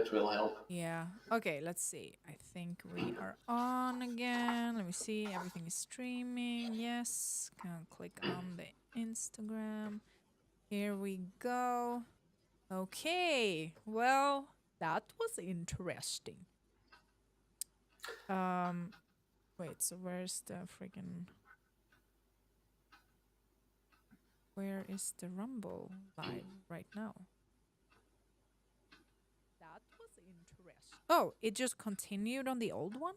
that will help. Yeah. Okay, let's see. I think we are on again. Let me see. Everything is streaming. Yes. Can click on the Instagram. Here we go. Okay. Well, that was interesting. Wait, so where's the freaking where is the Rumble live right now? That was interesting. Oh, it just continued on the old one?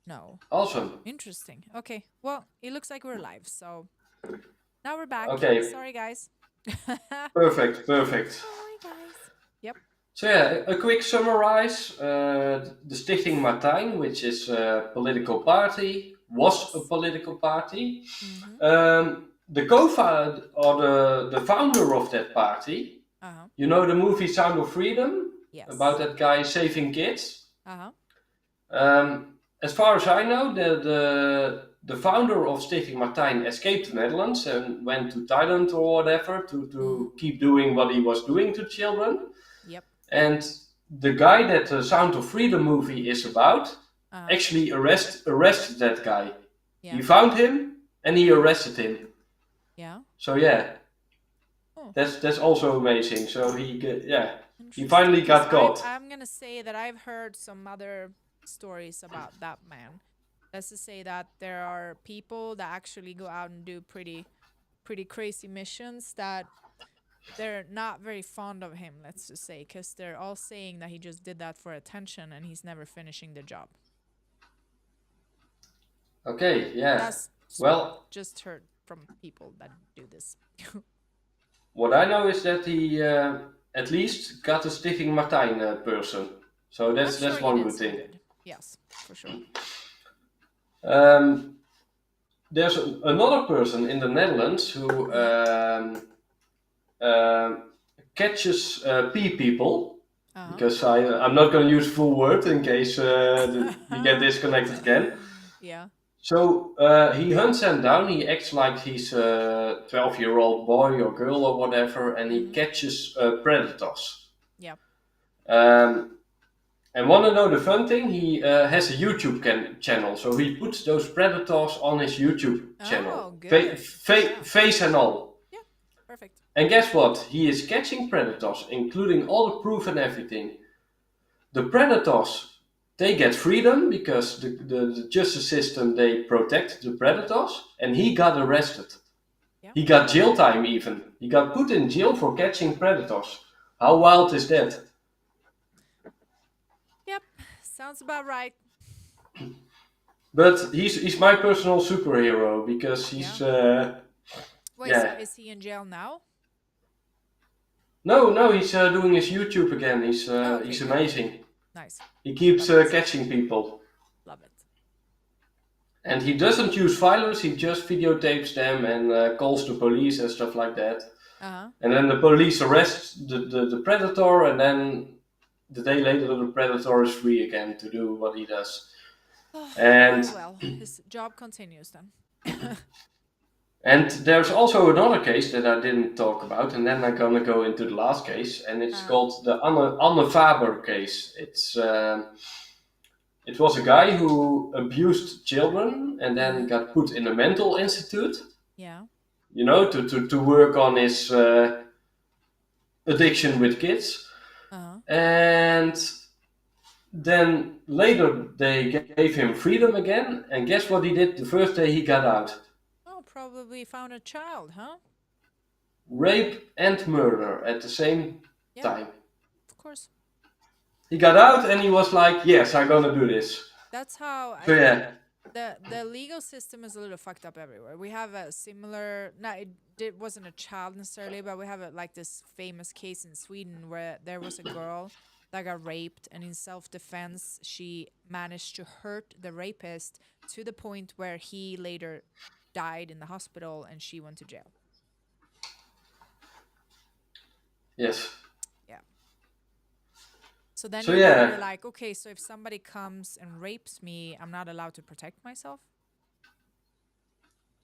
No. Awesome. Interesting. Okay. Well, it looks like we're live, so now we're back. Okay. Sorry, guys. Perfect. Sorry, guys. Yep. So yeah, a quick summarize. The Stichting Martijn, which is a political party, was a political party. The co-founder or the founder of that party, you know the movie Sound of Freedom? Yes. About that guy saving kids? Uh-huh. As far as I know, the founder of Stichting Martijn escaped the Netherlands and went to Thailand or whatever to keep doing what he was doing to children. Yep. And the guy that the Sound of Freedom movie is about actually arrested that guy. Yeah. He found him and he arrested him. Yeah. So yeah, that's also amazing. So he finally got caught. I'm gonna say that I've heard some other stories about that man. Let's just say that there are people that actually go out and do pretty crazy missions that they're not very fond of him, let's just say, because they're all saying that he just did that for attention and he's never finishing the job. Okay, yeah. That's just heard from people that do this. What I know is that he at least got a Stichting Martijn person. So that's one good thing. Yes, for sure. There's another person in the Netherlands who catches people, because I'm not going to use full word in case we get disconnected again. Yeah. So he hunts them down. He acts like he's a 12-year-old boy or girl or whatever, and he catches predators. Yeah. And want to know the fun thing? He has a YouTube channel, so he puts those predators on his YouTube channel. Good. Face and all. Yeah, perfect. And guess what? He is catching predators, including all the proof and everything. The predators, they get freedom because the justice system, they protect the predators, and he got arrested. Yeah. He got jail time even. He got put in jail for catching predators. How wild is that? Yep, sounds about right. But he's my personal superhero because he's... Wait, so is he in jail now? No, he's doing his YouTube again. He's amazing. Nice. He keeps catching people. Love it. And he doesn't use violence, he just videotapes them and calls the police and stuff like that. And then the police arrest the predator, and then the day later the predator is free again to do what he does. And well, his job continues then. And there's also another case that I didn't talk about, and then I'm gonna go into the last case, and it's called the Anne Faber case. It was a guy who abused children and then got put in a mental institute. Yeah. You know, to work on his addiction with kids. And then later they gave him freedom again, and guess what he did the first day he got out? Probably found a child, huh? Rape and murder at the same time. Of course. He got out and he was like, yes, I'm gonna do this. That's how the legal system is a little fucked up everywhere. We have a similar, it wasn't a child necessarily, but we have like this famous case in Sweden where there was a girl that got raped, and in self-defense she managed to hurt the rapist to the point where he later died in the hospital and she went to jail. Yes. Yeah. So then you're like, okay, so if somebody comes and rapes me, I'm not allowed to protect myself?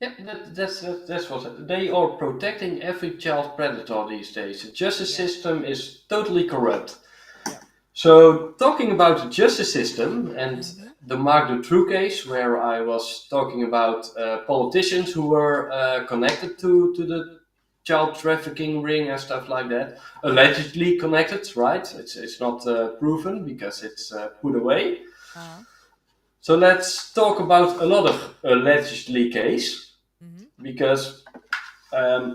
Yeah, that's what they are protecting every child predator these days. The justice system is totally corrupt. Yeah. So, talking about the justice system and Mm-hmm. the Mark the True case, where I was talking about politicians who were connected to the child trafficking ring and stuff like that, Uh-huh. allegedly connected, right? It's not proven because it's put away. Uh-huh. So let's talk about another allegedly case Mm-hmm. because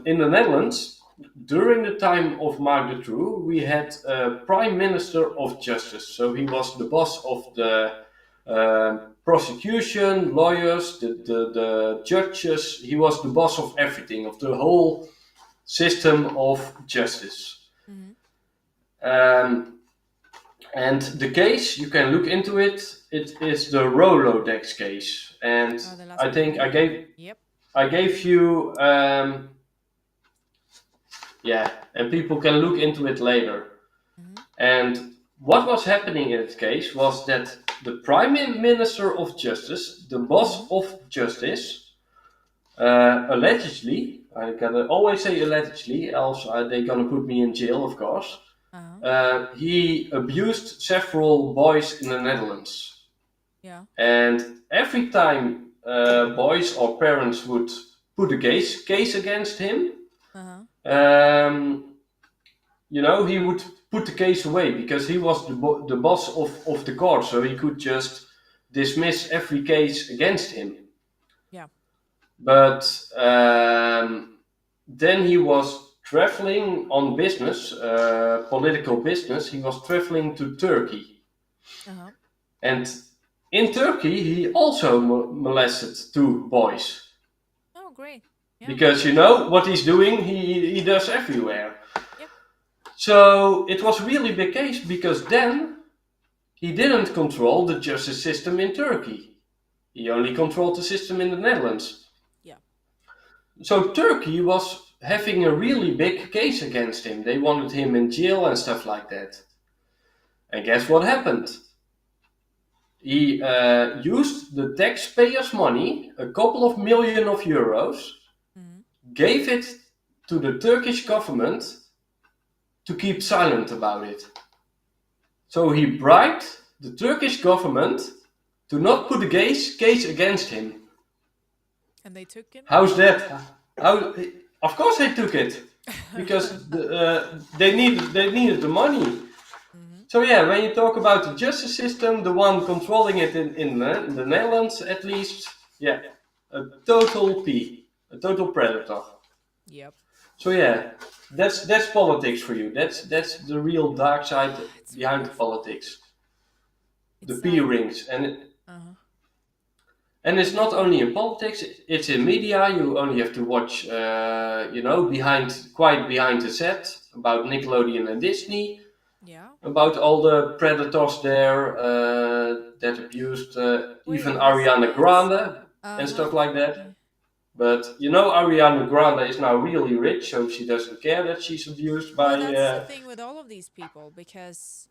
in the Netherlands, during the time of Mark the True, we had a Prime Minister of Justice. So he was the boss of the prosecution, lawyers, the judges. He was the boss of everything, of the whole system of justice. Mm-hmm. Um, and the case, you can look into it. It is the Rolodex case, and Oh, the last I one. think Yeah. Yep. I gave you yeah, and people can look into it later. Mm-hmm. And what was happening in this case was that the Prime Minister of Justice, the boss Mm-hmm. of justice, allegedly, I gotta always say allegedly, else they're gonna put me in jail, of course. Uh-huh. He abused several boys in the Netherlands. Yeah. And every time boys or parents would put a case against him, Uh-huh. he would put the case away because he was the boss of the court, so he could just dismiss every case against him. Yeah. But then he was traveling on business, political business. He was traveling to Turkey. Uh-huh. And in Turkey, he also molested two boys. Oh, great. Yeah. Because what he's doing, he does everywhere. Yep. So it was a really big case because then he didn't control the justice system in Turkey. He only controlled the system in the Netherlands. Yeah. So Turkey was having a really big case against him. They wanted him in jail and stuff like that. And guess what happened? He used the taxpayers' money, a couple of million of euros, Mm-hmm. gave it to the Turkish government to keep silent about it. So he bribed the Turkish government to not put a case against him. And they took him? How's that? Of course they took it because they needed the money. Mm-hmm. So yeah, when you talk about the justice system, the one controlling it in the Netherlands at least, yeah, a total a total predator. Yep. So yeah, that's politics for you. That's the real dark side behind the politics. The It's P like rings, uh-huh. and it's not only in politics; it's in media. You only have to watch, behind the set about Nickelodeon and Disney, Yeah. about all the predators there that abused even Wait, Ariana wasn't it? Grande and Uh-huh. stuff like that. Yeah. But Ariana Grande is now really rich, so she doesn't care that she's abused by. Well, that's the thing with all of these people because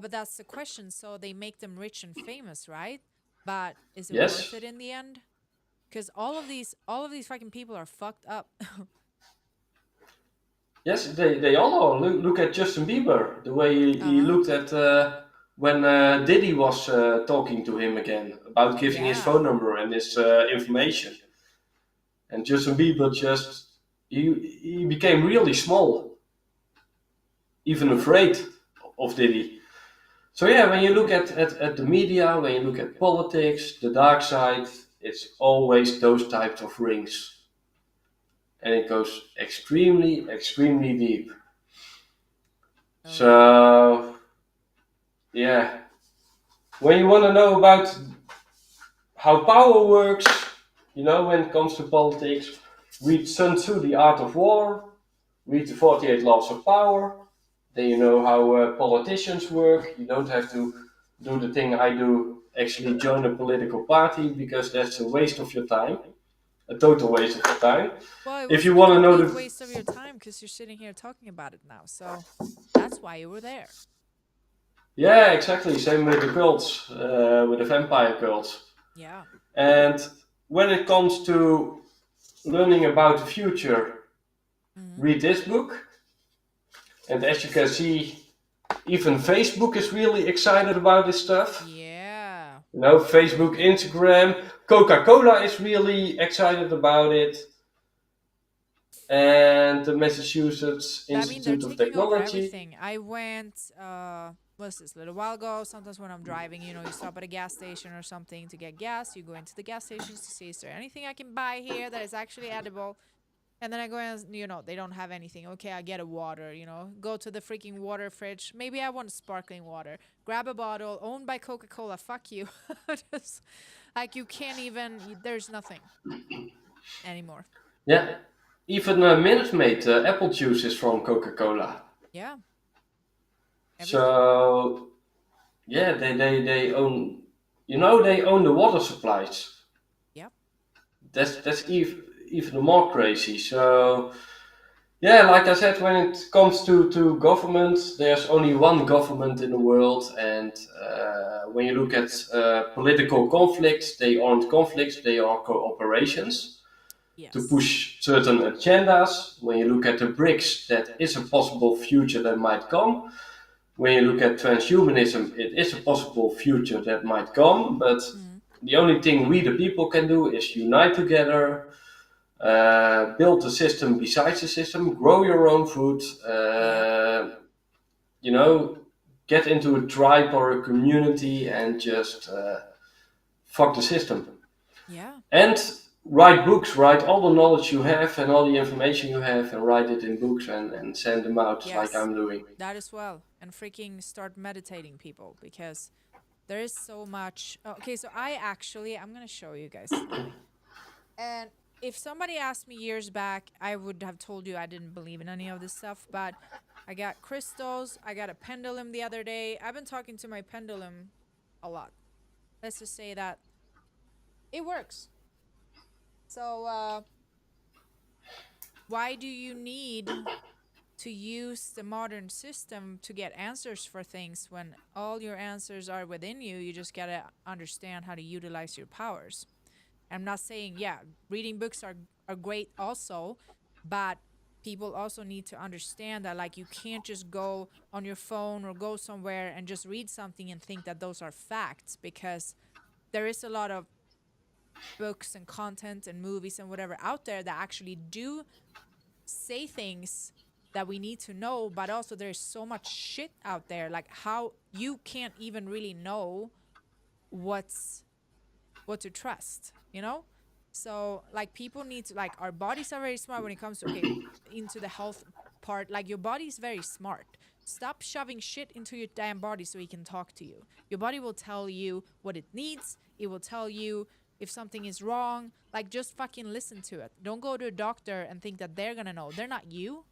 but that's the question. So they make them rich and famous, right? But is it worth Yes, it in the end? Because all of these fucking people are fucked up. yes, they all are. Look at Justin Bieber, the way he Uh-huh. looked at when Diddy was talking to him again about giving his Yeah. phone number and his information. And Justin Bieber just he became really small, even afraid of Diddy. So yeah, when you look at the media, when you look at politics, the dark side, it's always those types of rings. And it goes extremely, extremely deep. Oh yeah. So yeah. When you want to know about how power works, when it comes to politics, read Sun Tzu, The Art of War, read the 48 Laws of Power. Then you know how politicians work. You don't have to do the thing I do, actually join a political party, because that's a waste of your time. A total waste of your time. Well, it If you wasn't a want to know complete the. waste of your time because you're sitting here talking about it now. So that's why you were there. Yeah, exactly. Same with the cults, with the vampire cults. Yeah. And when it comes to learning about the future, Mm-hmm. read this book. And as you can see, Even Facebook is really excited about this stuff. Yeah. You know, Facebook, Instagram, Coca-Cola is really excited about it, and the Massachusetts I mean, they're Institute of taking over Technology. everything. I went, what's this, a little while ago. Sometimes when I'm driving, you stop at a gas station or something to get gas. You go into the gas stations to see, is there anything I can buy here that is actually edible? And then I go and, they don't have anything. Okay, I get a water, go to the freaking water fridge. Maybe I want sparkling water. Grab a bottle owned by Coca-Cola. Fuck you. Just, like, you can't even, there's nothing anymore. Yeah, even Minute Maid apple juice is from Coca-Cola. Yeah, everything. So yeah, they own, they own the water supplies. Yep. That's even more crazy. So yeah, like I said, when it comes to government, there's only one government in the world, and when you look at political conflicts, they aren't conflicts, they are cooperations to Yes. push certain agendas. When you look at the BRICS, that is a possible future that might come. When you look at transhumanism, it is a possible future that might come, but Mm. the only thing we, the people, can do is unite together, build a system besides the system, grow your own food, Yep. you know, get into a tribe or a community and just fuck the system. Yeah. And write books, write all the knowledge you have and all the information you have and write it in books and send them out like Yes. I'm doing. That as well. And freaking start meditating, people, because there is so much. Okay, so I'm going to show you guys something. And if somebody asked me years back, I would have told you I didn't believe in any of this stuff. But I got crystals. I got a pendulum the other day. I've been talking to my pendulum a lot. Let's just say that it works. So, why do you need to use the modern system to get answers for things when all your answers are within you? You just got to understand how to utilize your powers. I'm not saying, yeah, reading books are great also, but people also need to understand that, like, you can't just go on your phone or go somewhere and just read something and think that those are facts, because there is a lot of books and content and movies and whatever out there that actually do say things that we need to know, but also there's so much shit out there, like how you can't even really know what's what to trust. So, like, people need to, like, our bodies are very smart when it comes to, okay, into the health part. Like, your body is very smart. Stop shoving shit into your damn body so it can talk to you. Your body will tell you what it needs. It will tell you if something is wrong. Like, just fucking listen to it. Don't go to a doctor and think that they're gonna know. They're not you.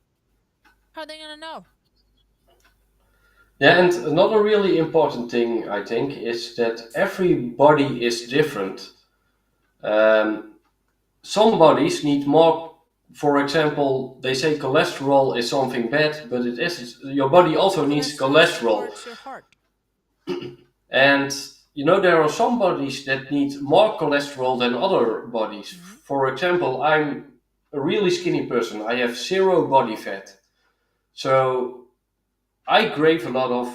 How are they gonna know? Yeah, and another really important thing I think is that every body is different. Um, some bodies need more. For example, they say cholesterol is something bad, but it isn't. Your body also needs Cholesterol cholesterol, supports your heart. and there are some bodies that need more cholesterol than other bodies. Mm-hmm. For example, I'm a really skinny person. I have zero body fat, so I crave a lot of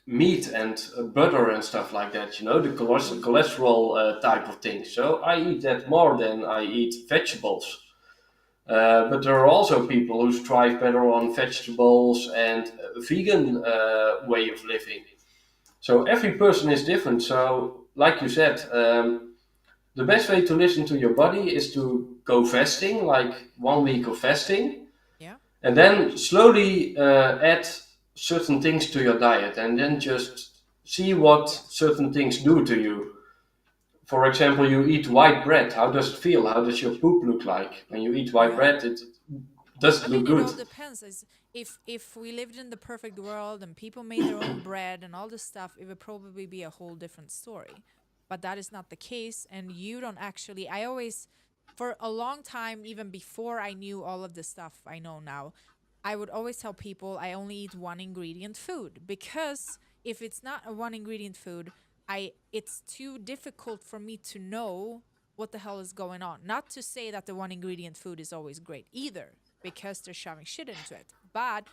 meat and butter and stuff like that. The cholesterol type of thing. So I eat that more than I eat vegetables. But there are also people who strive better on vegetables and a vegan way of living. So every person is different. So, like you said, the best way to listen to your body is to go fasting, like 1 week of fasting, Yeah. and then slowly add certain things to your diet, and then just see what Yes. certain things do to you. For example, you eat white bread. How does it feel? How does your poop look like? When you eat white Yeah. bread, it doesn't I look mean, it good. all depends. Is if we lived in the perfect world and people made their own bread and all this stuff, it would probably be a whole different story. But that is not the case, and you don't actually. I always, for a long time, even before I knew all of the stuff I know now, I would always tell people I only eat one ingredient food, because if it's not a one ingredient food, it's too difficult for me to know what the hell is going on. Not to say that the one ingredient food is always great either, because they're shoving shit into it. But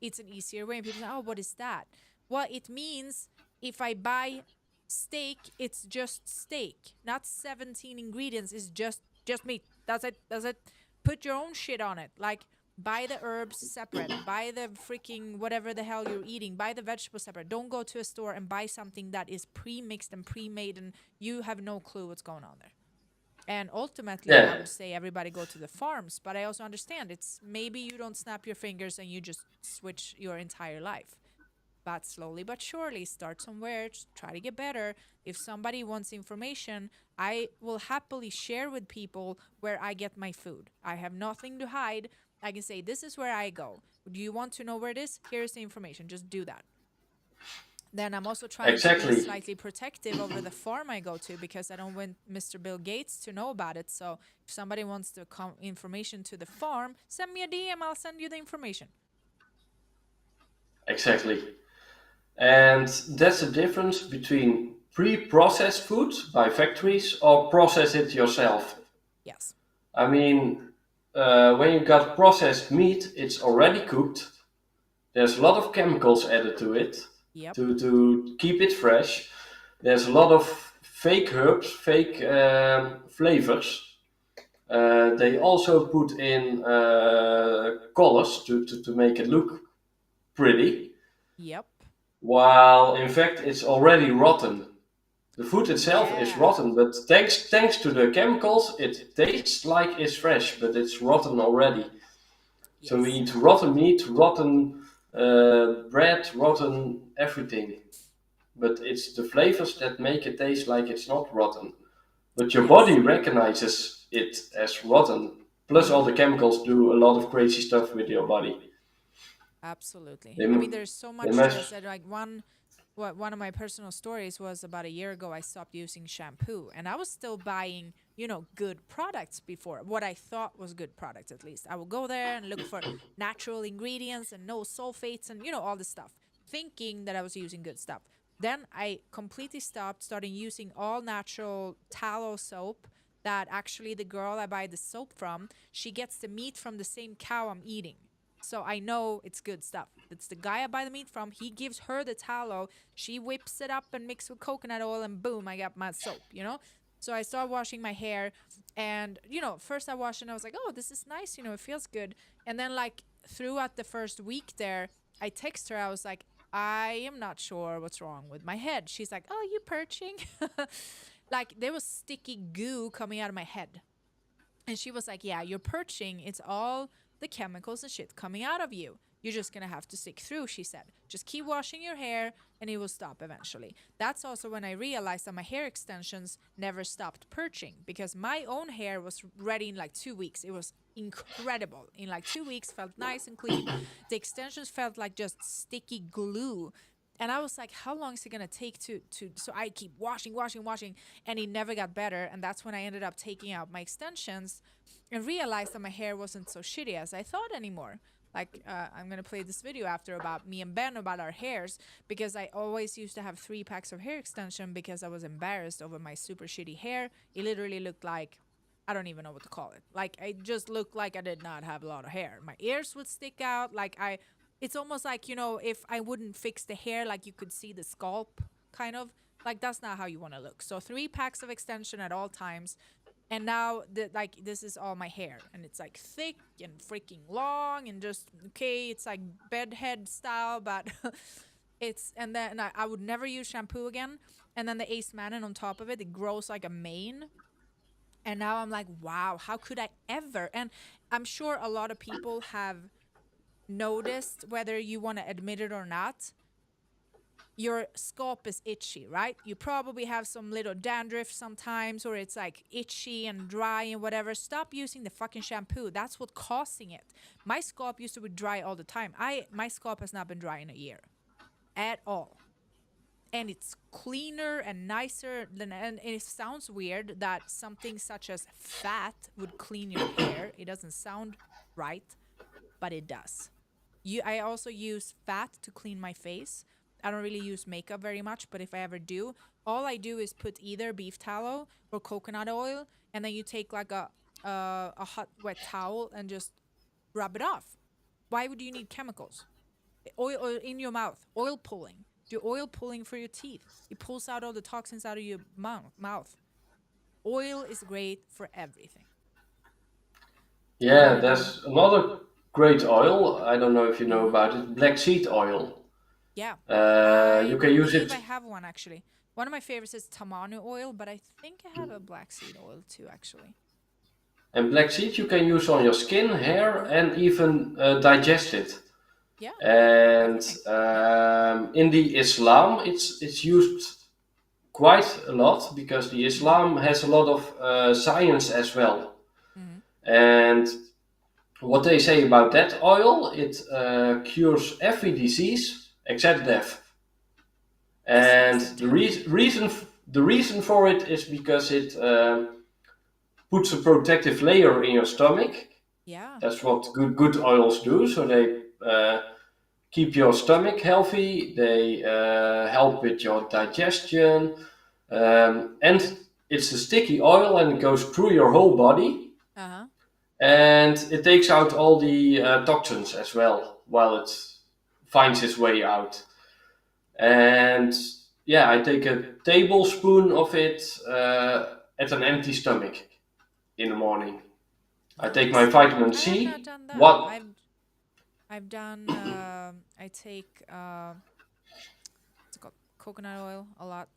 it's an easier way. And people say, oh, what is that? Well, it means if I buy steak, it's just steak, not 17 ingredients. It's just meat. That's it. That's it. Put your own shit on it. Like, buy the herbs separate, buy the freaking whatever the hell you're eating, buy the vegetables separate. Don't go to a store and buy something that is pre-mixed and pre-made and you have no clue what's going on there. And ultimately, I Yeah, would say everybody go to the farms, but I also understand it's maybe you don't snap your fingers and you just switch your entire life. But slowly but surely, start somewhere, try to get better. If somebody wants information, I will happily share with people where I get my food. I have nothing to hide. I can say, this is where I go. Do you want to know where it is? Here's the information. Just do that. Then I'm also trying to be exactly. slightly protective over the farm I go to because I don't want Mr. Bill Gates to know about it. So if somebody wants to come information to the farm, send me a DM. I'll send you the information. Exactly. And that's the difference between pre-processed food by factories or process it yourself. Yes. I mean, when you got processed meat, it's already cooked. There's a lot of chemicals added to it Yep. to keep it fresh. There's a lot of fake herbs, fake flavors. They also put in colors to make it look pretty, Yep. while in fact it's already rotten. The food itself is Yeah. rotten, but thanks to the chemicals, it tastes like it's fresh, but it's rotten already. So we Yes. eat rotten meat, rotten bread, rotten everything. But it's the flavors that make it taste like it's not rotten. But your Yes. body recognizes it as rotten. Plus, all the chemicals do a lot of crazy stuff with your body. Absolutely. They, I mean, there's so they much to mess. said. Like one of my personal stories was about a year ago. I stopped using shampoo, and I was still buying, good products before. What I thought was good products, at least. I would go there and look for natural ingredients and no sulfates and all this stuff, thinking that I was using good stuff. Then I completely stopped, started using all natural tallow soap. That actually the girl I buy the soap from, she gets the meat from the same cow I'm eating. So I know it's good stuff. It's the guy I buy the meat from. He gives her the tallow. She whips it up and mixes with coconut oil, and boom, I got my soap. So I start washing my hair, and first I washed and I was like, oh, this is nice. It feels good. And then like throughout the first week there, I text her. I was like, I am not sure what's wrong with my head. She's like, oh, you perching? Like there was sticky goo coming out of my head. And she was like, yeah, you're perching. It's all the chemicals and shit coming out of you. You're just going to have to stick through, she said. Just keep washing your hair and it will stop eventually. That's also when I realized that my hair extensions never stopped perching because my own hair was ready in like 2 weeks. It was incredible. In like 2 weeks, felt nice and clean. The extensions felt like just sticky glue. And I was like, how long is it gonna take to so I keep washing, and it never got better. And that's when I ended up taking out my extensions and realized that my hair wasn't so shitty as I thought anymore. Like I'm gonna play this video after about me and Ben about our hairs because I always used to have 3 packs of hair extension because I was embarrassed over my super shitty hair. It literally looked like I don't even know what to call it. Like I just looked like I did not have a lot of hair. My ears would stick out. It's almost like if I wouldn't fix the hair, like you could see the scalp, kind of. Like that's not how you want to look. So 3 packs of extension at all times, and now this is all my hair, and it's like thick and freaking long, and just okay. It's like bedhead style, but and then I would never use shampoo again. And then the Ace Manon on top of it, it grows like a mane. And now I'm like, wow, how could I ever? And I'm sure a lot of people have noticed, whether you want to admit it or not, your scalp is itchy, right? You probably have some little dandruff sometimes, or it's like itchy and dry and whatever. Stop using the fucking shampoo. That's what's causing it. My scalp used to be dry all the time. My scalp has not been dry in a year at all. And it's cleaner and nicer than, and it sounds weird that something such as fat would clean your hair. It doesn't sound right, but it does. I also use fat to clean my face. I don't really use makeup very much, but if I ever do, all I do is put either beef tallow or coconut oil, and then you take like a hot wet towel and just rub it off. Why would you need chemicals? Oil in your mouth. Oil pulling. Do oil pulling for your teeth. It pulls out all the toxins out of your mouth. Oil is great for everything. Yeah, there's another great oil. I don't know if you know about it. Black seed oil. Yeah. You I can use believe it. I have one actually. One of my favorites is tamanu oil, but I think I have a black seed oil too actually. And black seed you can use on your skin, hair, and even digest it. Yeah. And Everything. in the Islam, it's used quite a lot because the Islam has a lot of science as well. Mm-hmm. And what they say about that oil, it cures every disease except death. And Yes. the reason for it is because it puts a protective layer in your stomach. Yeah. That's what good oils do. So they keep your stomach healthy. They help with your digestion, and it's a sticky oil, and it goes through your whole body, Uh-huh. and it takes out all the toxins as well while it finds its way out. And yeah, I take a tablespoon of it at an empty stomach in the morning. I take my Nice. vitamin I have not C. done that. What? I've done I take what's it called? Coconut oil a lot.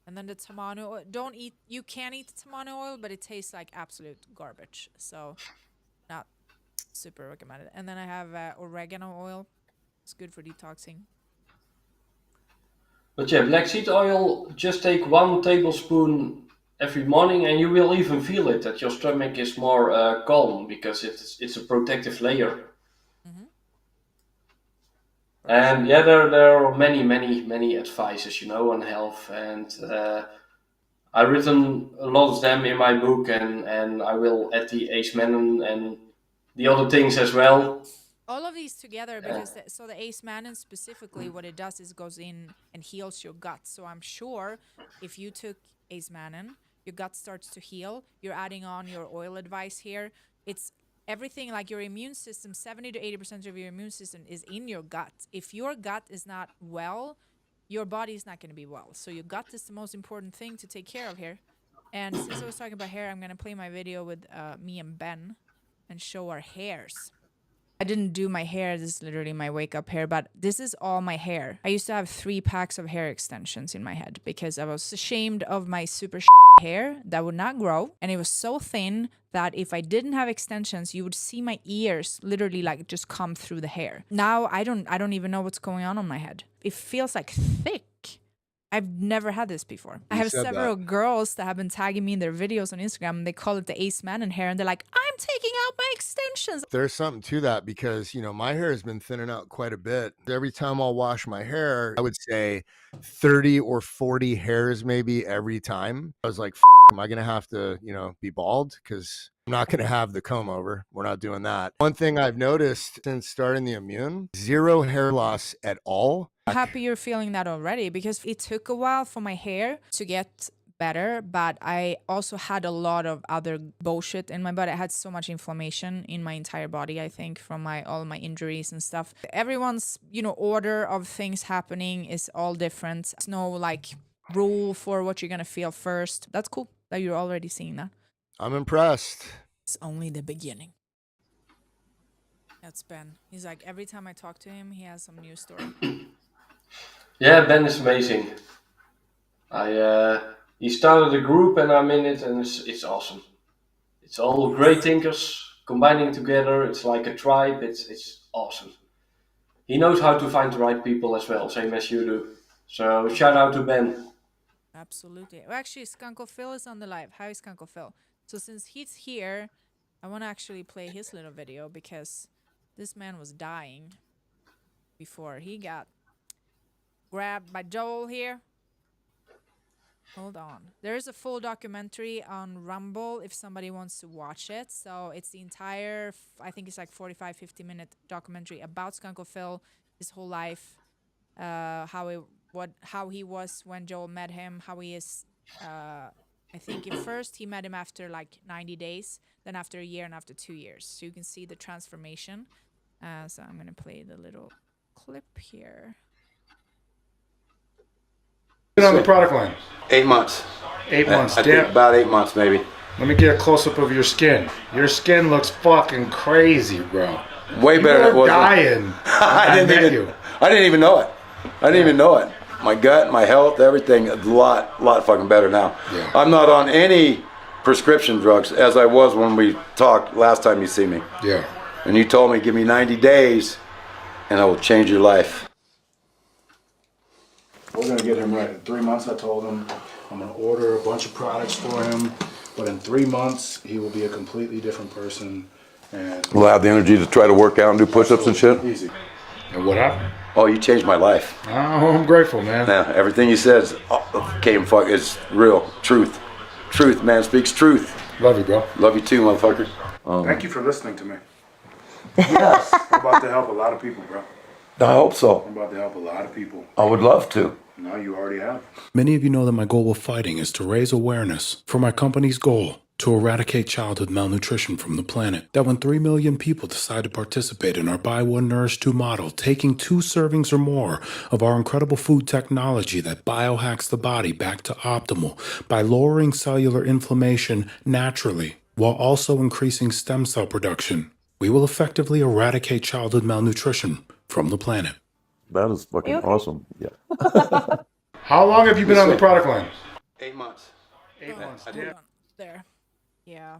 And then the tamanu oil. Don't eat you can eat the tamanu oil, but it tastes like absolute garbage. So not super recommended. And then I have oregano oil. It's good for detoxing. But yeah, black seed oil, just take 1 tablespoon every morning and you will even feel it that your stomach is more calm because it's a protective layer. Mm-hmm. And yeah, there are many advices, on health, and I've written a lot of them in my book, and I will add the Ace Manon and the other things as well. All of these together Uh, because so the ace manin specifically what it does is goes in and heals your gut. So I'm sure if you took ace manin, your gut starts to heal. You're adding on your oil advice here. It's everything like your immune system, 70 to 80% of your immune system is in your gut. If your gut is not well, your body is not going to be well. So your gut is the most important thing to take care of here. And since I was talking about hair, I'm going to play my video with me and Ben and show our hairs. I didn't do my hair. This is literally my wake up hair, but this is all my hair. I used to have 3 packs of hair extensions in my head because I was ashamed of my super hair that would not grow. And it was so thin that if I didn't have extensions, you would see my ears literally like just come through the hair. Now I don't even know what's going on my head. It feels like thick. I've never had this before. I have several girls that have been tagging me in their videos on Instagram. And they call it the Ace Manon hair. And they're like, I'm taking out my extensions. There's something to that because, my hair has been thinning out quite a bit. Every time I'll wash my hair, I would say 30 or 40 hairs maybe every time. I was like, am I going to have to, be bald? Because I'm not going to have the comb over. We're not doing that. One thing I've noticed since starting the immune, 0 hair loss at all. I'm happy you're feeling that already because it took a while for my hair to get better, but I also had a lot of other bullshit in my body. I had so much inflammation in my entire body, I think, from all my injuries and stuff. Everyone's, order of things happening is all different. There's no like rule for what you're gonna feel first. That's cool that you're already seeing that. I'm impressed. It's only the beginning. That's Ben. He's like, every time I talk to him, he has some new story. Yeah, Ben is amazing. He started a group and I'm in it, and it's awesome. It's all great thinkers combining together. It's like a tribe. It's awesome. He knows how to find the right people as well, same as you do. So shout out to Ben. Absolutely. Well, actually, Skunkle Phil is on the live. Hi, Skunkle Phil. So since he's here, I want to actually play his little video because this man was dying before he got grabbed by Joel here. Hold on. There is a full documentary on Rumble if somebody wants to watch it. So it's the entire, I think it's like 45, 50-minute documentary about Skunkle Phil, his whole life, how he was when Joel met him, how he is. I think at first he met him after like 90 days, then after a year and after 2 years. So you can see the transformation. So I'm going to play the little clip here. Been on the product line. 8 months. 8 months. I think about 8 months, maybe. Let me get a close-up of your skin. Your skin looks fucking crazy, bro. Way better than it was. Dying. I didn't even know it. I didn't even know it. My gut, my health, everything, a lot fucking better now. Yeah. I'm not on any prescription drugs as I was when we talked last time you see me. Yeah. And you told me, give me 90 days and I will change your life. We're gonna get him right. In 3 months, I told him I'm gonna order a bunch of products for him, but in 3 months, he will be a completely different person. And Will I have the energy to try to work out and do push-ups and shit? Easy. And what happened? Oh, you changed my life. Oh, I'm grateful, man. Yeah, everything you said is real. Truth, man, speaks truth. Love you, bro. Love you too, motherfucker. Thank you for listening to me. Yes. I'm about to help a lot of people, bro. I hope so. I'm about to help a lot of people. I would love to. No, you already have. Many of you know that my goal with fighting is to raise awareness for my company's goal to eradicate childhood malnutrition from the planet. That when 3 million people decide to participate in our Buy One Nourish 2 model, taking 2 servings or more of our incredible food technology that biohacks the body back to optimal by lowering cellular inflammation naturally while also increasing stem cell production, we will effectively eradicate childhood malnutrition from the planet. That is fucking awesome. Yeah. How long have you been on the product line? 8 months. 8 months. Hold on. There. Yeah.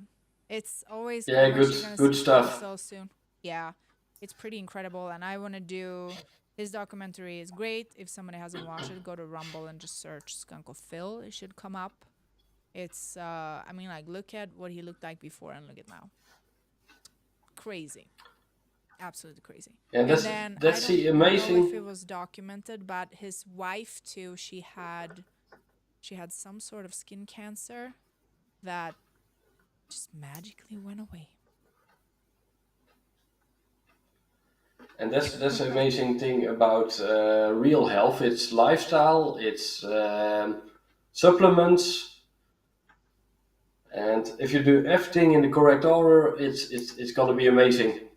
It's always Yeah, kinda good- you're gonna good see stuff. So soon. Yeah. It's pretty incredible, and I want to do his documentary is great. If somebody hasn't watched it, go to Rumble and just search Skunk of Phil. It should come up. It's I mean, like, look at what he looked like before and look at now. Crazy. Absolutely crazy. And that's then that's I the don't know amazing. if it was documented, but his wife too, she had some sort of skin cancer that just magically went away. And that's the amazing thing about real health. It's lifestyle, it's supplements, and if you do everything in the correct order, it's gonna be amazing.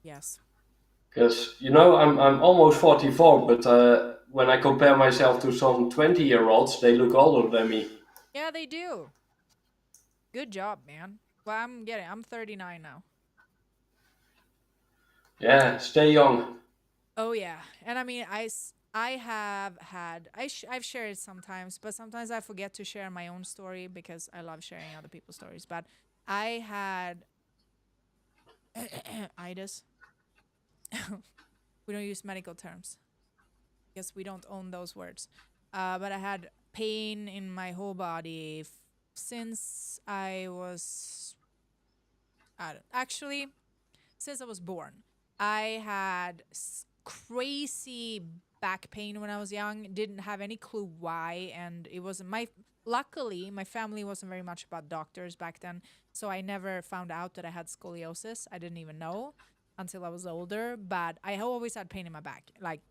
Yes. Because I'm almost 44, but when I compare myself to some 20-year-olds, they look older than me. Yeah, they do. Good job, man. Well, I'm 39 now. Yeah, stay young. Oh yeah, and I mean, I've shared it sometimes, but sometimes I forget to share my own story because I love sharing other people's stories. But I had itis. We don't use medical terms because we don't own those words. But I had pain in my whole body since I was since I was born. I had crazy back pain when I was young. Didn't have any clue why, and it wasn't luckily my family wasn't very much about doctors back then, so I never found out that I had scoliosis. I didn't even know until I was older, but I always had pain in my back, like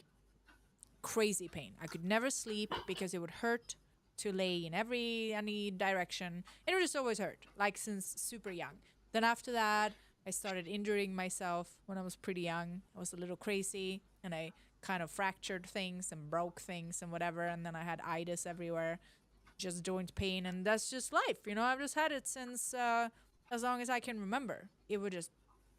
crazy pain. I could never sleep because it would hurt to lay in any direction, and it would just always hurt, like since super young. Then after that, I started injuring myself when I was pretty young. I was a little crazy, and I kind of fractured things and broke things and whatever, and then I had itis everywhere, just joint pain, and that's just life, I've just had it since as long as I can remember. It would just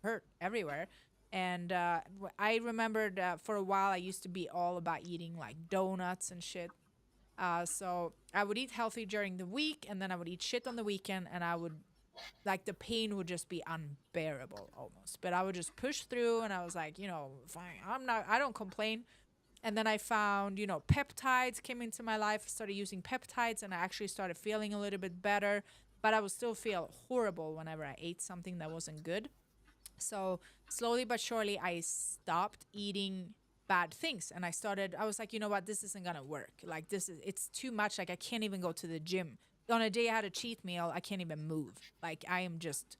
hurt everywhere. And I remembered for a while I used to be all about eating like donuts and shit. So I would eat healthy during the week, and then I would eat shit on the weekend, and I would, like, the pain would just be unbearable almost. But I would just push through, and I was like, fine, I don't complain. And then I found, peptides came into my life. I started using peptides, and I actually started feeling a little bit better, but I would still feel horrible whenever I ate something that wasn't good. So slowly but surely, I stopped eating bad things, and I was like, you know what, this isn't gonna work. Like, it's too much. Like, I can't even go to the gym. On a day I had a cheat meal, I can't even move. Like, I am just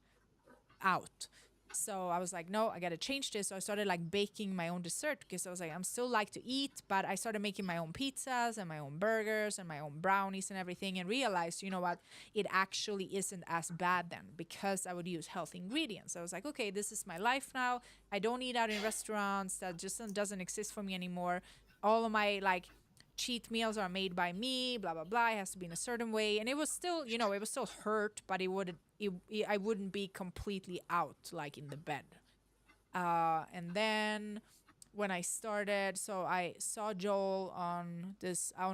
out. So I was like, no, I got to change this. So I started like baking my own dessert because I was like, I'm still like to eat, but I started making my own pizzas and my own burgers and my own brownies and everything, and realized, you know what, it actually isn't as bad then because I would use healthy ingredients. I was like, okay, this is my life now. I don't eat out in restaurants. That just doesn't exist for me anymore. All of my like cheat meals are made by me, blah blah blah. It has to be in a certain way, and it was still, you know, it was still hurt, but I wouldn't be completely out like in the bed. And then when I started, so I saw Joel on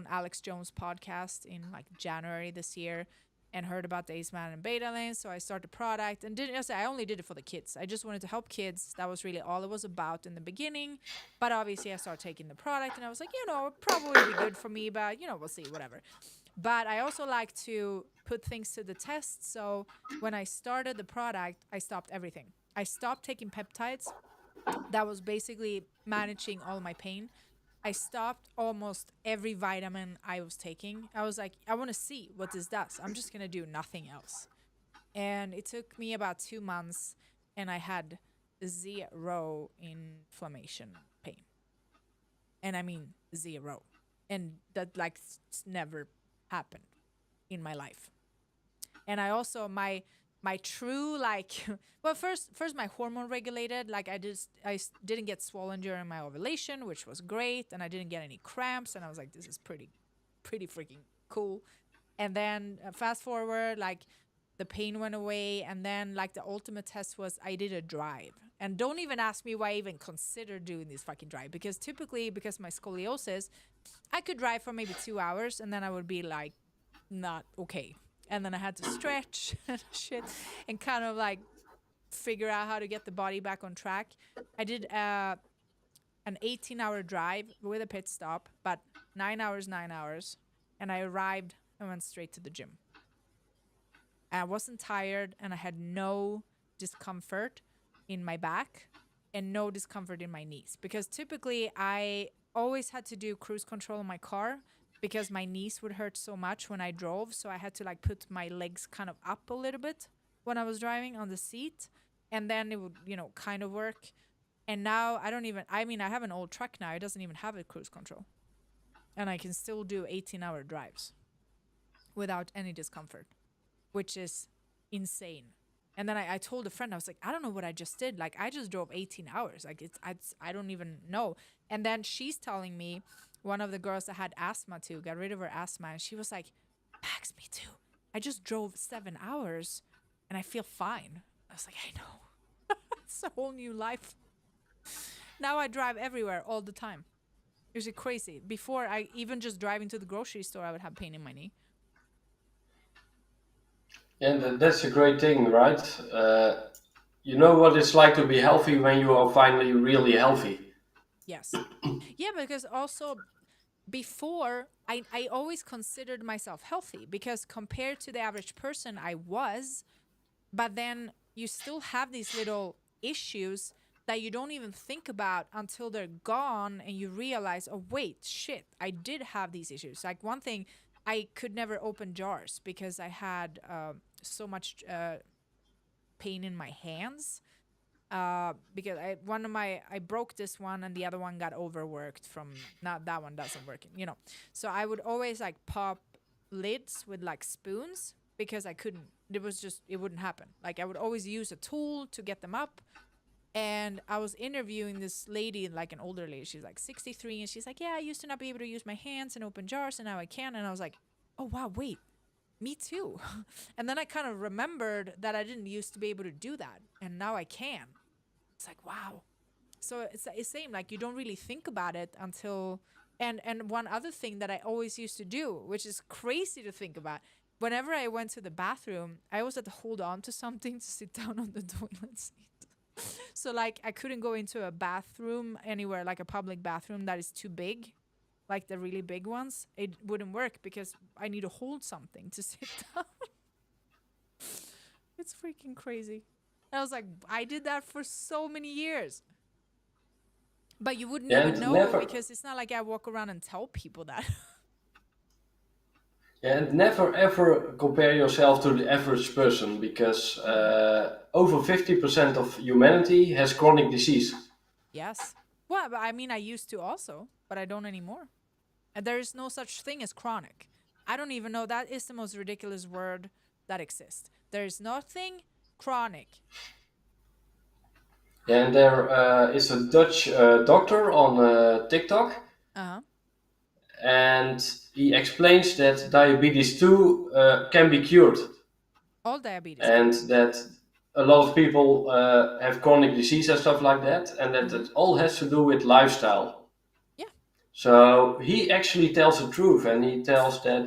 Alex Jones podcast in like January this year, and heard about the Ace Man and Beta Lane. So I started the product, and I only did it for the kids. I just wanted to help kids. That was really all it was about in the beginning. But obviously I started taking the product, and I was like, you know, it probably be good for me, but you know, we'll see, whatever. But I also like to put things to the test. So when I started the product, I stopped everything. I stopped taking peptides. That was basically managing all my pain. I stopped almost every vitamin I was taking. I was like, I want to see what this does. I'm just going to do nothing else. And it took me about 2 months, and I had 0 inflammation pain. And I mean 0. And that like never happened in my life. And I also, my true like, well, first my hormone regulated, like I didn't get swollen during my ovulation, which was great, and I didn't get any cramps, and I was like, this is pretty freaking cool. And then fast forward, like the pain went away, and then like the ultimate test was I did a drive. And don't even ask me why I even considered doing this fucking drive, because typically, because my scoliosis, I could drive for maybe 2 hours, and then I would be like not okay. And then I had to stretch and shit and kind of like figure out how to get the body back on track. I did an 18-hour drive with a pit stop, but 9 hours, and I arrived and went straight to the gym. I wasn't tired, and I had no discomfort in my back and no discomfort in my knees, because typically I always had to do cruise control in my car because my knees would hurt so much when I drove. So I had to like put my legs kind of up a little bit when I was driving on the seat, and then it would, you know, kind of work. And now I have an old truck now. It doesn't even have a cruise control, and I can still do 18-hour drives without any discomfort, which is insane. And then I told a friend, I was like, I don't know what I just did. Like, I just drove 18 hours. Like, I don't even know. And then she's telling me, one of the girls that had asthma too, got rid of her asthma, and she was like, Maaxx, me too. I just drove 7 hours and I feel fine. I was like, I know. It's a whole new life. Now I drive everywhere all the time. It's crazy. Before, I even just driving to the grocery store, I would have pain in my knee. And that's a great thing, right? You know what it's like to be healthy when you are finally really healthy. Yes. Yeah, because also before, I always considered myself healthy, because compared to the average person, I was. But then you still have these little issues that you don't even think about until they're gone, and you realize, oh, wait, shit, I did have these issues. Like one thing, I could never open jars because I had so much pain in my hands. Because I broke this one, and the other one got overworked from, not that one doesn't work, you know. So I would always like pop lids with like spoons because I couldn't, it wouldn't happen. Like I would always use a tool to get them up. And I was interviewing this lady, like an older lady, she's like 63, and she's like, yeah, I used to not be able to use my hands and open jars, and now I can. And I was like, oh wow, wait, me too. And then I kind of remembered that I didn't used to be able to do that, and now I can. It's like, wow. So it's the same, like you don't really think about it until, and one other thing that I always used to do, which is crazy to think about, whenever I went to the bathroom, I always had to hold on to something to sit down on the toilet seat. So like I couldn't go into a bathroom anywhere, like a public bathroom that is too big, like the really big ones. It wouldn't work because I need to hold something to sit down. It's freaking crazy. I was like, I did that for so many years. But you wouldn't even know, because it's not like I walk around and tell people that. Yeah, and never ever compare yourself to the average person because over 50% of humanity has chronic disease. Yes. Well, but I mean, I used to also, but I don't anymore. And there is no such thing as chronic. I don't even know. That is the most ridiculous word that exists. There is nothing chronic. And there is a Dutch doctor on TikTok, Uh huh. and he explains that diabetes 2 can be cured, All diabetes can and be cured. that a lot of people have chronic disease and stuff like that, and that Mm-hmm. it all has to do with lifestyle. Yeah. So he actually tells the truth, and he tells that,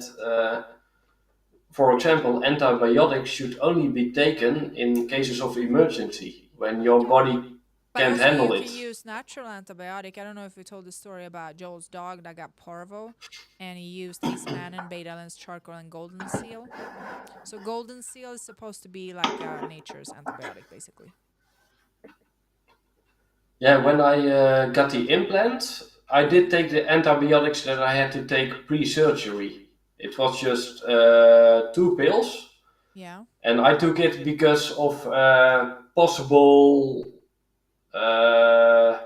for example, antibiotics should only be taken in cases of emergency when your body But can't also, you handle can it. use natural antibiotic. I don't know if we told the story about Joel's dog that got parvo, and he used Ace Man and Beta Lens charcoal and golden seal. So golden seal is supposed to be like nature's antibiotic, basically. Yeah, when I got the implant, I did take the antibiotics that I had to take pre-surgery. It was just 2 pills, Yeah. and I took it because of possible uh,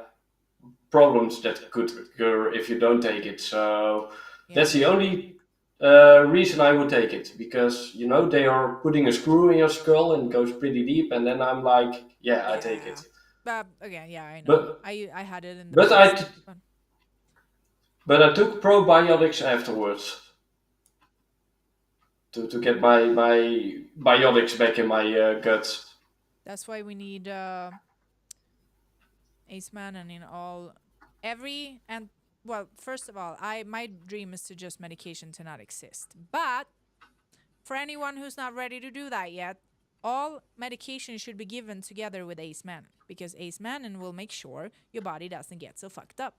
problems that could occur if you don't take it. So Yeah. that's the only reason I would take it, because they are putting a screw in your skull and it goes pretty deep, and then I'm like, yeah, I take Yeah. it. But again, yeah, I know. But I had it in the but I past. But but I took probiotics afterwards to get my biotics back in my guts. that's why we need Ace Man and in all every and well, first of all, my dream is to just medication to not exist. But for anyone who's not ready to do that yet, all medication should be given together with Ace Man because Ace Man will make sure your body doesn't get so fucked up.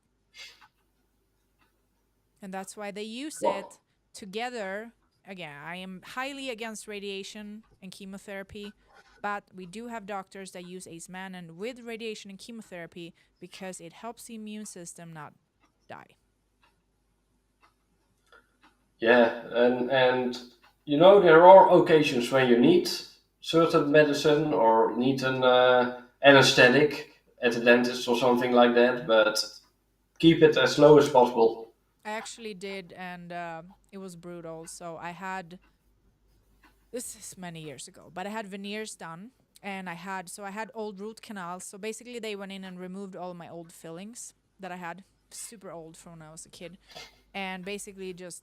And that's why they use it together. Again, I am highly against radiation and chemotherapy, but we do have doctors that use Ace Man and with radiation and chemotherapy because it helps the immune system not die. Yeah, and there are occasions when you need certain medicine or need an anesthetic at the dentist or something like that, but keep it as low as possible. I actually did, and it was brutal. So I had this is many years ago, but I had veneers done, and I had old root canals. So basically, they went in and removed all my old fillings that I had, super old from when I was a kid, and basically just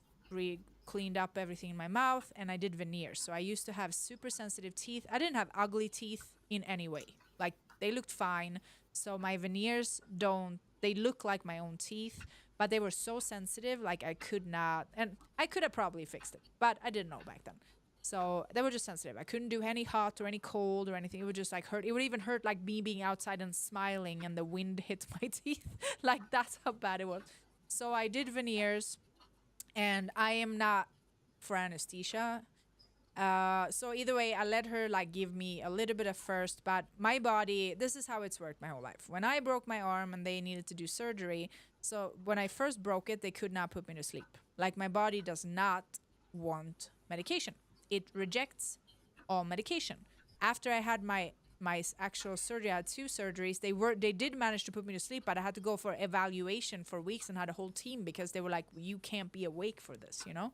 cleaned up everything in my mouth. And I did veneers. So I used to have super sensitive teeth. I didn't have ugly teeth in any way. Like they looked fine. So my veneers don't. They look like my own teeth, but they were so sensitive. Like I could not, and I could have probably fixed it, but I didn't know back then. So they were just sensitive. I couldn't do any hot or any cold or anything. It would just like hurt. It would even hurt like me being outside and smiling and the wind hit my teeth. Like that's how bad it was. So I did veneers, and I am not for anesthesia. So either way, I let her like give me a little bit at first, but my body, this is how it's worked my whole life. When I broke my arm and they needed to do surgery, so when I first broke it, they could not put me to sleep. Like my body does not want medication. It rejects all medication. After I had my actual surgery, I had 2 surgeries. They did manage to put me to sleep, but I had to go for evaluation for weeks and had a whole team because they were like, you can't be awake for this, you know?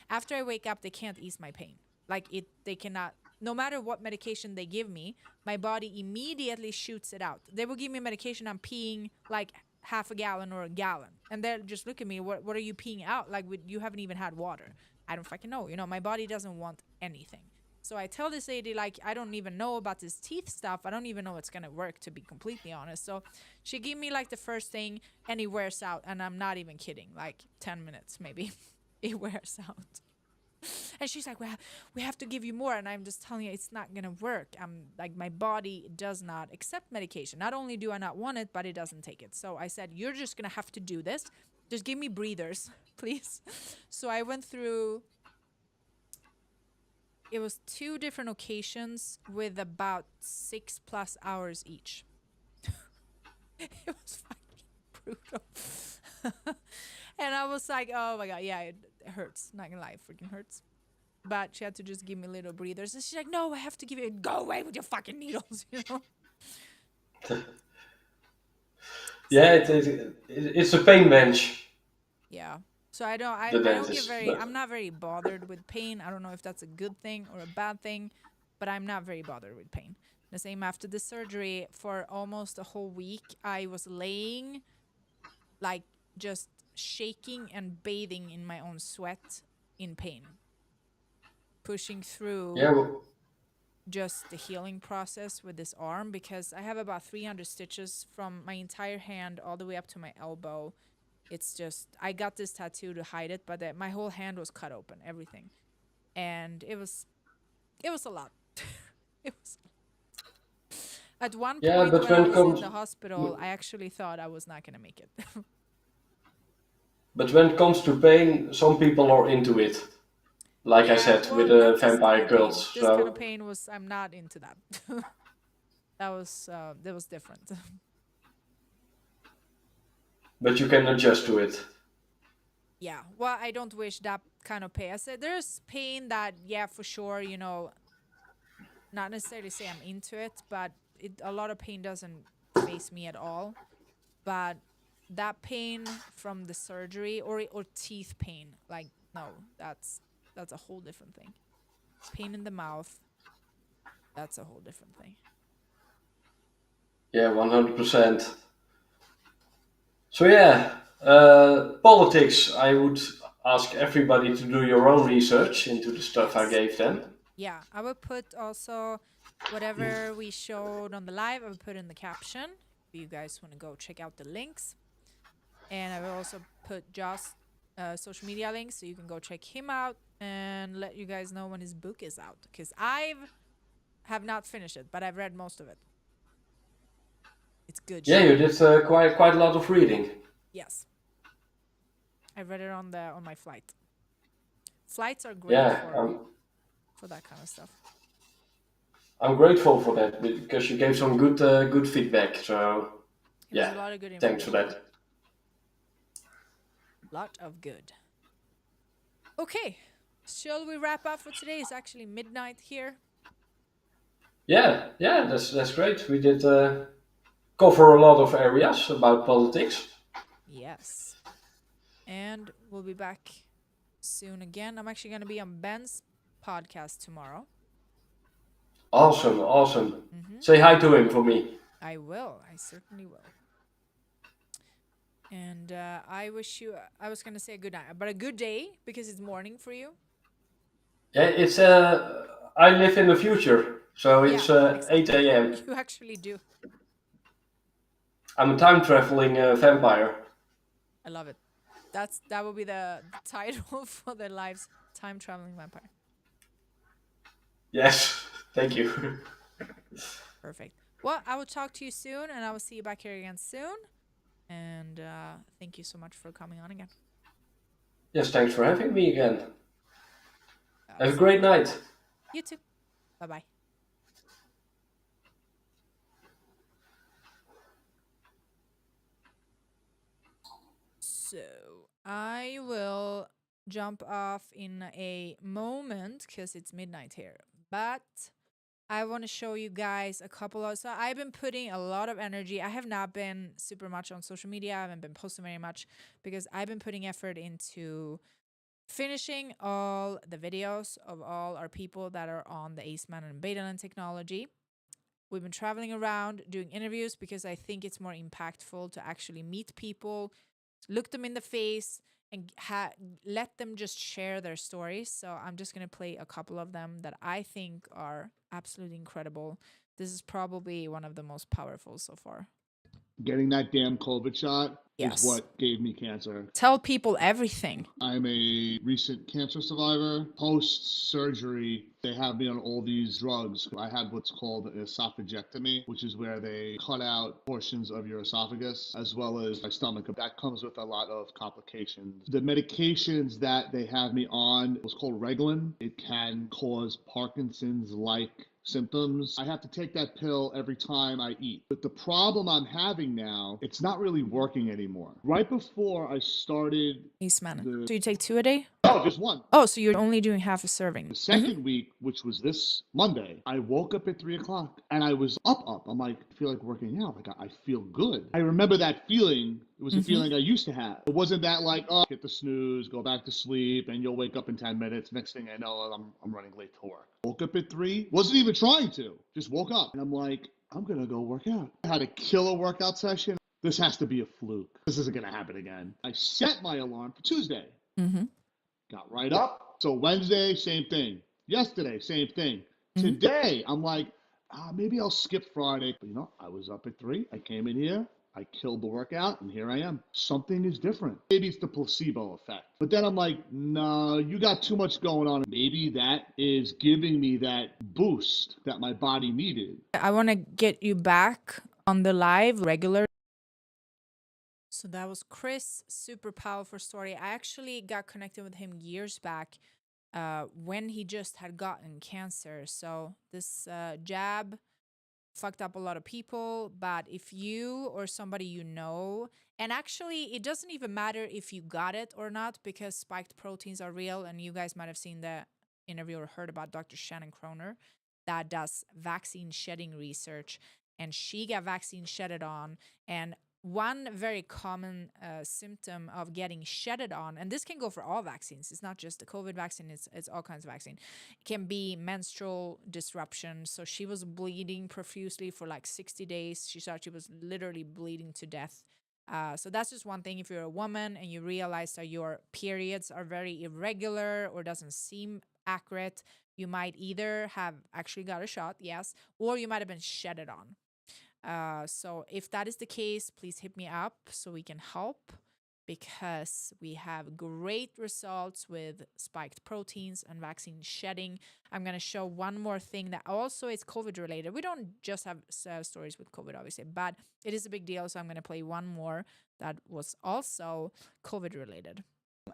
After I wake up, they can't ease my pain. Like they cannot, no matter what medication they give me, my body immediately shoots it out. They will give me medication, I'm peeing like half a gallon or a gallon. And they'll just look at me, what are you peeing out? Like you haven't even had water. I don't fucking know. My body doesn't want anything. So I tell this lady, like, I don't even know about this teeth stuff. I don't even know it's going to work, to be completely honest. So she gave me like the first thing and it wears out. And I'm not even kidding. Like 10 minutes, maybe it wears out. And she's like, well, we have to give you more. And I'm just telling you, it's not going to work. I'm like, my body does not accept medication. Not only do I not want it, but it doesn't take it. So I said, you're just going to have to do this. Just give me breathers, please. So I went through, it was 2 different occasions with about 6+ hours each. It was fucking brutal. And I was like, oh my God, yeah, it hurts. Not gonna lie, it freaking hurts. But she had to just give me little breathers. And she's like, no, I have to give you, go away with your fucking needles, you know? Yeah, it's a pain bench, Yeah. So I don't the get dentist. very, But I'm not very bothered with pain. I don't know if that's a good thing or a bad thing, but I'm not very bothered with pain. The same after the surgery, for almost a whole week, I was laying, like, just shaking and bathing in my own sweat in pain, pushing through yeah, well, just the healing process with this arm, because I have about 300 stitches from my entire hand all the way up to my elbow. It's just, I got this tattoo to hide it, but my whole hand was cut open, everything. And it was a lot. It was. At one yeah. point But when I when it was in comes, the hospital, I actually thought I was not going to make it. but when it comes to pain, some people are into it. Like I said, well, with not the this kind vampire of pain. cults. This kind of So, pain was, I'm not into that. That was different. but you can adjust to it. Yeah, well, I don't wish that kind of pain. I said there's pain that, yeah, for sure, you know, not necessarily say I'm into it, but a lot of pain doesn't faze me at all. But that pain from the surgery or teeth pain, like, no, that's a whole different thing. Pain in the mouth, that's a whole different thing. Yeah, 100%. So yeah, politics. I would ask everybody to do your own research into the stuff I Yes. gave them. Yeah, I will put also whatever we showed on the live, I will put in the caption if you guys want to go check out the links. And I will also put Josh's social media links so you can go check him out and let you guys know when his book is out. Because have not finished it, but I've read most of it. It's good Yeah, shit. you did quite a lot of reading. Yes. I read it on my flight. Flights are great Yeah, for that kind of stuff. I'm grateful for that because you gave some good feedback. So It was yeah, a lot of good thanks for information. that. Lot of good. Okay, shall we wrap up for today? It's actually midnight here. Yeah, that's great. We did cover a lot of areas about politics. Yes. And we'll be back soon again. I'm actually going to be on Ben's podcast tomorrow. Awesome. Say hi to him for me. I will. I certainly will. And I wish you, I was going to say a good night, but a good day because it's morning for you. Yeah, it's I live in the future, so it's exactly. 8 a.m. You actually do. I'm a time traveling vampire. I love it. That will be the title for their lives, time traveling vampire. Yes, thank you. Perfect. Well, I will talk to you soon, and I will see you back here again soon. And thank you so much for coming on again. Yes, thanks for having me again. Have a great night. You too. Bye-bye. So I will jump off in a moment because it's midnight here. But I want to show you guys a couple of... So I've been putting a lot of energy. I have not been super much on social media. I haven't been posting very much because I've been putting effort into finishing all the videos of all our people that are on the Aceman and Betaland technology. We've been traveling around doing interviews because I think it's more impactful to actually meet people, look them in the face, and let them just share their stories. So I'm just going to play a couple of them that I think are absolutely incredible. This is probably one of the most powerful so far. Getting that damn COVID shot Yes. is what gave me cancer. Tell people everything. I'm a recent cancer survivor. Post-surgery, they have me on all these drugs. I had what's called an esophagectomy, which is where they cut out portions of your esophagus as well as my stomach. That comes with a lot of complications. The medications that they have me on was called Reglan. It can cause Parkinson's-like symptoms. I have to take that pill every time I eat. But the problem I'm having now, it's not really working anymore. Right before I started... So you take 2 a day? Oh, just one. Oh, so you're only doing half a serving. The second week, which was this Monday, I woke up at 3 o'clock and I was up. I'm like, I feel like working out. Like, I feel good. I remember that feeling. It was a feeling I used to have. It wasn't that like, oh, hit the snooze, go back to sleep, and you'll wake up in 10 minutes. Next thing I know, I'm running late to work. Woke up at 3, wasn't even trying to, just woke up. And I'm like, I'm going to go work out. I had a killer workout session. This has to be a fluke. This isn't going to happen again. I set my alarm for Tuesday. Got right up. So Wednesday, same thing. Yesterday, same thing. Today, I'm like, maybe I'll skip Friday. But you know, I was up at 3. I came in here. I killed the workout, and here I am. Something is different. Maybe it's the placebo effect. But then I'm like, no, you got too much going on. Maybe that is giving me that boost that my body needed. I want to get you back on the live regular. So that was Chris, super powerful story. I actually got connected with him years back when he just had gotten cancer. So this jab fucked up a lot of people, but if you or somebody you know, and actually it doesn't even matter if you got it or not, because spiked proteins are real, and you guys might have seen the interview or heard about Dr. Shannon Kroner that does vaccine shedding research, and she got vaccine shedded on, and one very common symptom of getting shedded on, and this can go for all vaccines, it's not just the COVID vaccine, it's all kinds of vaccine, it can be menstrual disruption. So she was bleeding profusely for like 60 days. She thought she was literally bleeding to death. So that's just one thing. If you're a woman and you realize that your periods are very irregular or doesn't seem accurate, you might either have actually got a shot, yes, or you might have been shedded on. So if that is the case, please hit me up so we can help, because we have great results with spiked proteins and vaccine shedding. I'm going to show one more thing that also is COVID related. We don't just have stories with COVID, obviously, but it is a big deal. So I'm going to play one more that was also COVID related.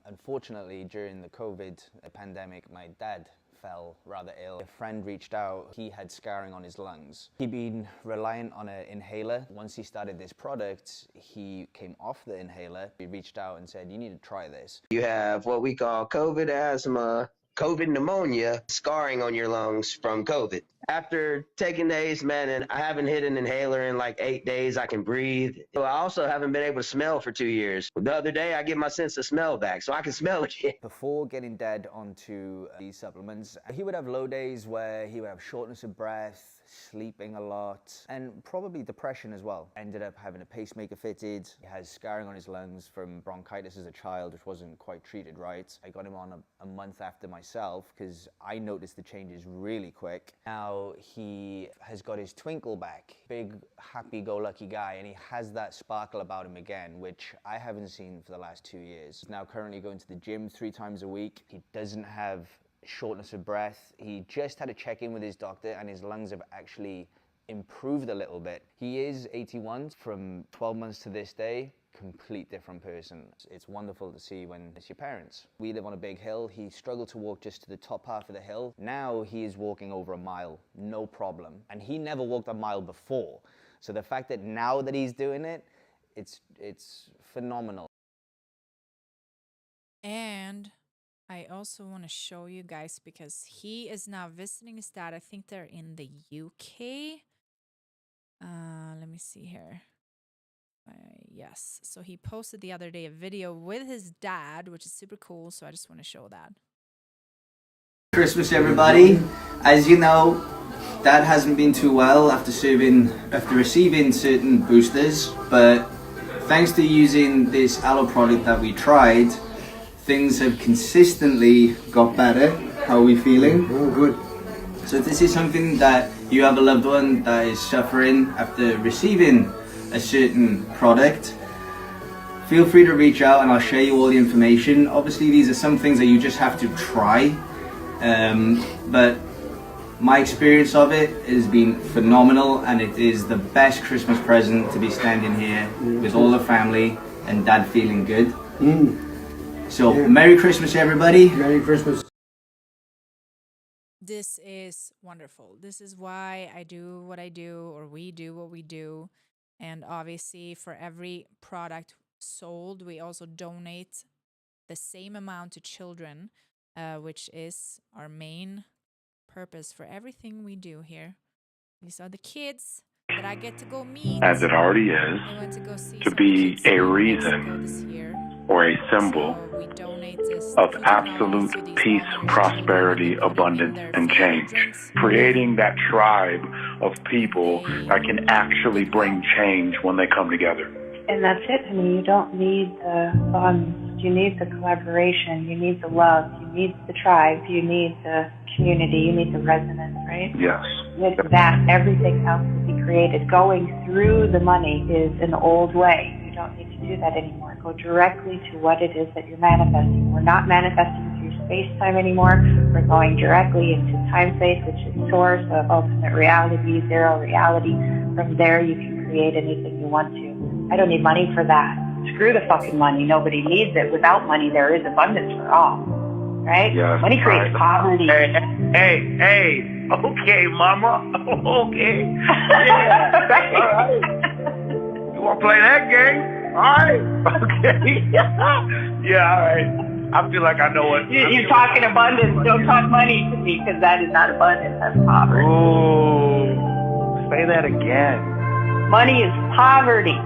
Unfortunately, during the COVID pandemic, my dad fell rather ill. A friend reached out. He had scarring on his lungs. He'd been reliant on an inhaler. Once he started this product, he came off the inhaler. He reached out and said, you need to try this. You have what we call COVID asthma, COVID pneumonia, scarring on your lungs from COVID. After taking the ACE, man, and I haven't hit an inhaler in like 8 days, I can breathe. So I also haven't been able to smell for 2 years. The other day, I get my sense of smell back, so I can smell again. Before getting Dad onto these supplements, he would have low days where he would have shortness of breath, sleeping a lot, and probably depression as well. Ended up having a pacemaker fitted. He has scarring on his lungs from bronchitis as a child, which wasn't quite treated right. I got him on a month after myself because I noticed the changes really quick. Now he has got his twinkle back. Big, happy-go-lucky guy, and he has that sparkle about him again, which I haven't seen for the last 2 years. He's now currently going to the gym 3 times a week. He doesn't have shortness of breath. He just had a check-in with his doctor, and his lungs have actually improved a little bit. He is 81. From 12 months to this day, complete different person. It's wonderful to see when it's your parents. We live on a big hill. He struggled to walk just to the top half of the hill. Now he is walking over a mile, no problem. And he never walked a mile before. So the fact that now that he's doing it, it's phenomenal. And I also want to show you guys, because he is now visiting his dad. I think they're in the UK. Let me see here. Yes, so he posted the other day a video with his dad, which is super cool, so I just want to show that. Christmas, everybody. As you know, Dad hasn't been too well after receiving certain boosters, but thanks to using this aloe product that we tried, things have consistently got better. How are we feeling? Oh, good. So if this is something that you have a loved one that is suffering after receiving a certain product, feel free to reach out and I'll share you all the information. Obviously these are some things that you just have to try, but my experience of it has been phenomenal, and it is the best Christmas present to be standing here with all the family and Dad feeling good. So Merry Christmas, everybody. Merry Christmas. this is wonderful. This is why I do what I do, or we do what we do. And obviously, for every product sold, we also donate the same amount to children, which is our main purpose for everything we do here. These are the kids that I get to go meet. as it already is, I went to go see to some of the be kids a in Mexico reason this year. or a symbol So we donate this of food technologies to absolute these peace, malnourished prosperity, children, and we put it in abundance, their and favorite change. drinks. Creating that tribe of people They that can actually get well. bring change when they come together. And that's it. I mean, you don't need the funds. You need the collaboration. You need the love. You need the tribe. You need the community. You need the resonance, right? Yes. With that, everything else will be created. Going through the money is an old way. You don't need to do that anymore. Go directly to what it is that you're manifesting. We're not manifesting through space-time anymore. We're going directly into time-space, which is source of ultimate reality, zero reality. From there, you can create anything you want to. I don't need money for that. Screw the fucking money. Nobody needs it. Without money, there is abundance for all. Right? Yes, Money creates poverty. Hey, okay, mama, okay. Yeah, Right? all right. You want to play that game? All right, okay. Yeah, all right. I feel like I know what. You're talking abundance. Don't talk money to me, because that is not abundance. That's poverty. Oh, say that again. Money is poverty.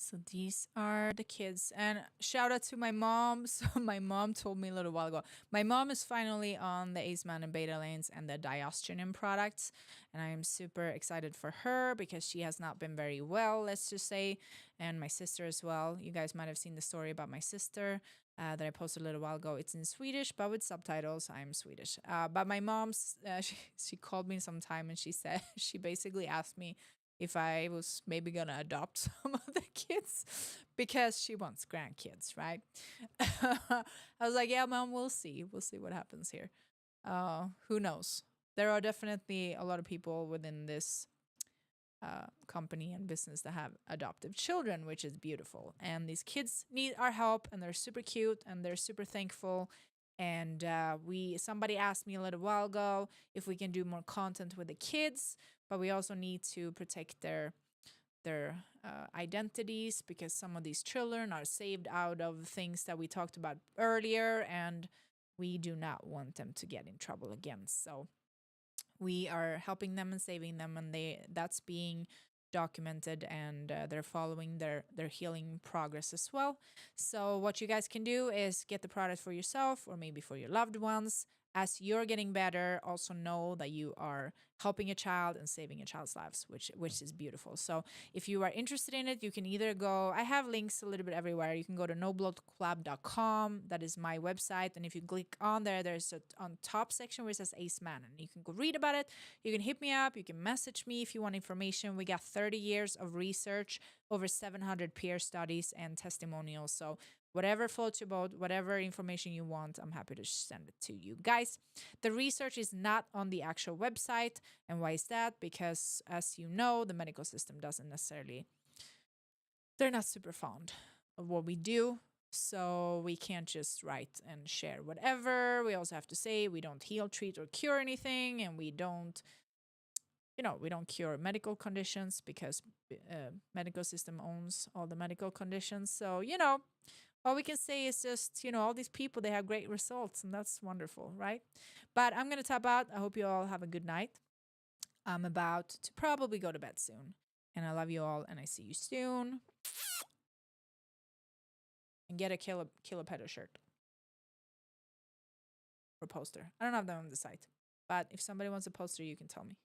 So these are the kids. And shout out to my mom. So my mom told me a little while ago, my mom is finally on the Aceman and Beta lanes and the diostronin products. And I am super excited for her because she has not been very well, let's just say. And my sister as well. You guys might have seen the story about my sister that I posted a little while ago. It's in Swedish, but with subtitles. I'm Swedish. But my mom's, she called me sometime and she said, she basically asked me if I was maybe gonna adopt some of the kids because she wants grandkids, right? I was like, yeah, mom, we'll see. We'll see what happens here. Who knows? There are definitely a lot of people within this company and business that have adoptive children, which is beautiful. And these kids need our help, and they're super cute, and they're super thankful. And somebody asked me a little while ago if we can do more content with the kids, but we also need to protect their identities, because some of these children are saved out of things that we talked about earlier, and we do not want them to get in trouble again. So we are helping them and saving them, and that's being documented, and they're following their healing progress as well. So what you guys can do is get the product for yourself or maybe for your loved ones. As you're getting better, also know that you are helping a child and saving a child's lives, which is beautiful. So if you are interested in it, you can either go, I have links a little bit everywhere. You can go to nobloodclub.com. That is my website. And if you click on there, there's on top section where it says Ace Man, and you can go read about it. You can hit me up. You can message me if you want information. We got 30 years of research, over 700 peer studies and testimonials. So whatever floats your boat, whatever information you want, I'm happy to send it to you guys. The research is not on the actual website. And why is that? Because, as you know, the medical system doesn't necessarily, they're not super fond of what we do. So we can't just write and share whatever. We also have to say we don't heal, treat, or cure anything. And we don't cure medical conditions, because medical system owns all the medical conditions. So, all we can say is just, all these people, they have great results, and that's wonderful, right? But I'm going to tap out. I hope you all have a good night. I'm about to probably go to bed soon. And I love you all, and I see you soon. And get a Kilo Pedo shirt. Or poster. I don't have that on the site. But if somebody wants a poster, you can tell me.